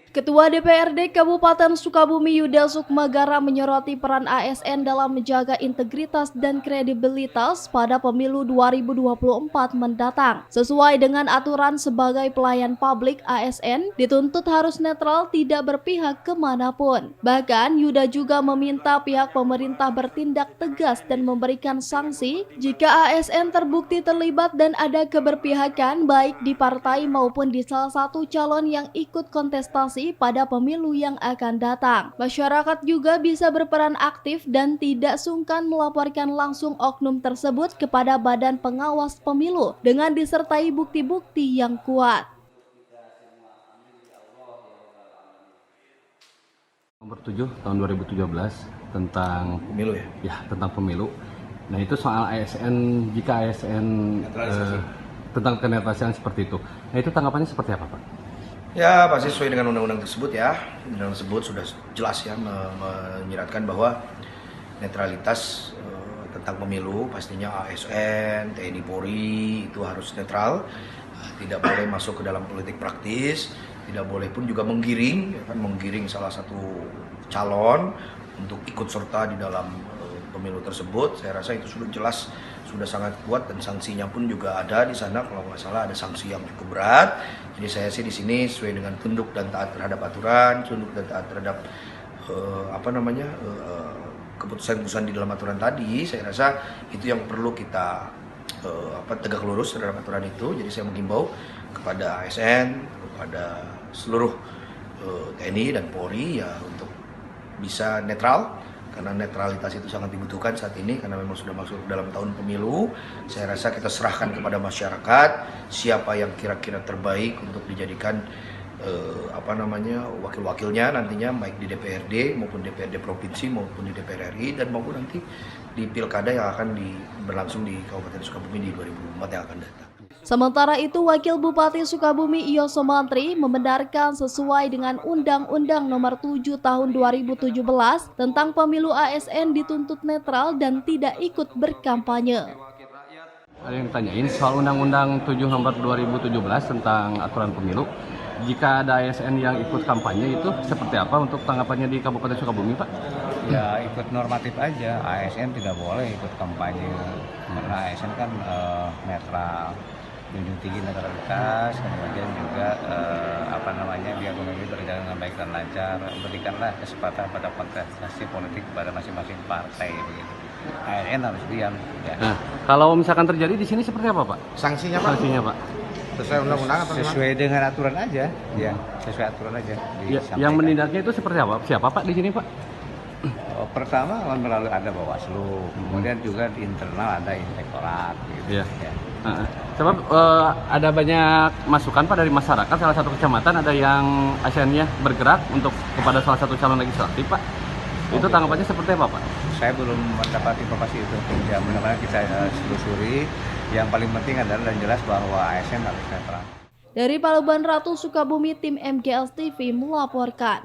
Ketua DPRD Kabupaten Sukabumi Yuda Sukmagara menyoroti peran ASN dalam menjaga integritas dan kredibilitas pada pemilu 2024 mendatang. Sesuai dengan aturan sebagai pelayan publik, ASN dituntut harus netral, tidak berpihak kemanapun. Bahkan Yuda juga meminta pihak pemerintah bertindak tegas dan memberikan sanksi jika ASN terbukti terlibat dan ada keberpihakan baik di partai maupun di salah satu calon yang ikut kontestasi pada pemilu yang akan datang. Masyarakat juga bisa berperan aktif dan tidak sungkan melaporkan langsung oknum tersebut kepada Badan Pengawas Pemilu dengan disertai bukti-bukti yang kuat. Nomor 7 tahun 2017 tentang pemilu tentang pemilu. Nah, itu soal ASN, jika ASN tentang kenetralan seperti itu. Nah, itu tanggapannya seperti apa, Pak? Ya, pasti sesuai dengan undang-undang tersebut ya. Undang-undang tersebut sudah jelas ya menyiratkan bahwa netralitas tentang pemilu pastinya ASN, TNI Polri itu harus netral, tidak boleh masuk ke dalam politik praktis, tidak boleh pun juga menggiring salah satu calon untuk ikut serta di dalam pemilu tersebut. Saya rasa itu sudah jelas, sudah sangat kuat dan sanksinya pun juga ada di sana. Kalau nggak salah ada sanksi yang cukup berat. Jadi saya sih di sini sesuai dengan tunduk dan taat terhadap aturan, tunduk dan taat terhadap keputusan-keputusan di dalam aturan tadi. Saya rasa itu yang perlu kita tegak lurus terhadap aturan itu. Jadi saya menghimbau kepada ASN, kepada seluruh TNI dan Polri ya untuk bisa netral, karena netralitas itu sangat dibutuhkan saat ini karena memang sudah masuk dalam tahun pemilu. Saya rasa kita serahkan kepada masyarakat siapa yang kira-kira terbaik untuk dijadikan wakil-wakilnya nantinya, baik di DPRD maupun DPRD provinsi maupun di DPR RI dan maupun nanti di pilkada yang akan berlangsung di Kabupaten Sukabumi di 2024 yang akan datang. Sementara itu, Wakil Bupati Sukabumi Iyo Mantri membenarkan sesuai dengan Undang-Undang Nomor 7 Tahun 2017 tentang pemilu ASN dituntut netral dan tidak ikut berkampanye. Ada yang tanyain soal Undang-Undang 7 Nomor 2017 tentang aturan pemilu. Jika ada ASN yang ikut kampanye itu seperti apa untuk tanggapannya di Kabupaten Sukabumi, Pak? Ya ikut normatif aja, ASN tidak boleh ikut kampanye karena ASN kan netral, junjung tinggi netralitas, kemudian juga biar pemilu berjalan dengan baik dan lancar, berikanlah kesempatan pada kontestasi politik pada masing-masing partai begitu. ASN harus diam. Ya. Nah, kalau misalkan terjadi di sini seperti apa, Pak? Sanksinya Pak? Sanksinya, Pak? Sesuai undang-undang atau sesuai dengan aturan aja, ya sesuai aturan aja. Ya, yang menindaknya itu seperti apa? Siapa, Pak, di sini, Pak? Pertama melalui ada Bawaslu, kemudian juga di internal ada inspektorat. Gitu. Ya. Sebab ada banyak masukan, Pak, dari masyarakat. Salah satu kecamatan ada yang ASN-nya bergerak untuk kepada salah satu calon legislatif, Pak. Itu tanggapannya seperti apa, Pak? Saya belum mendapat informasi itu. Ya, mudah-mudahan kita selusuri. Yang paling penting adalah dan jelas bahwa ASN harus netral. Dari Paluban Ratu Sukabumi, tim MGS TV melaporkan.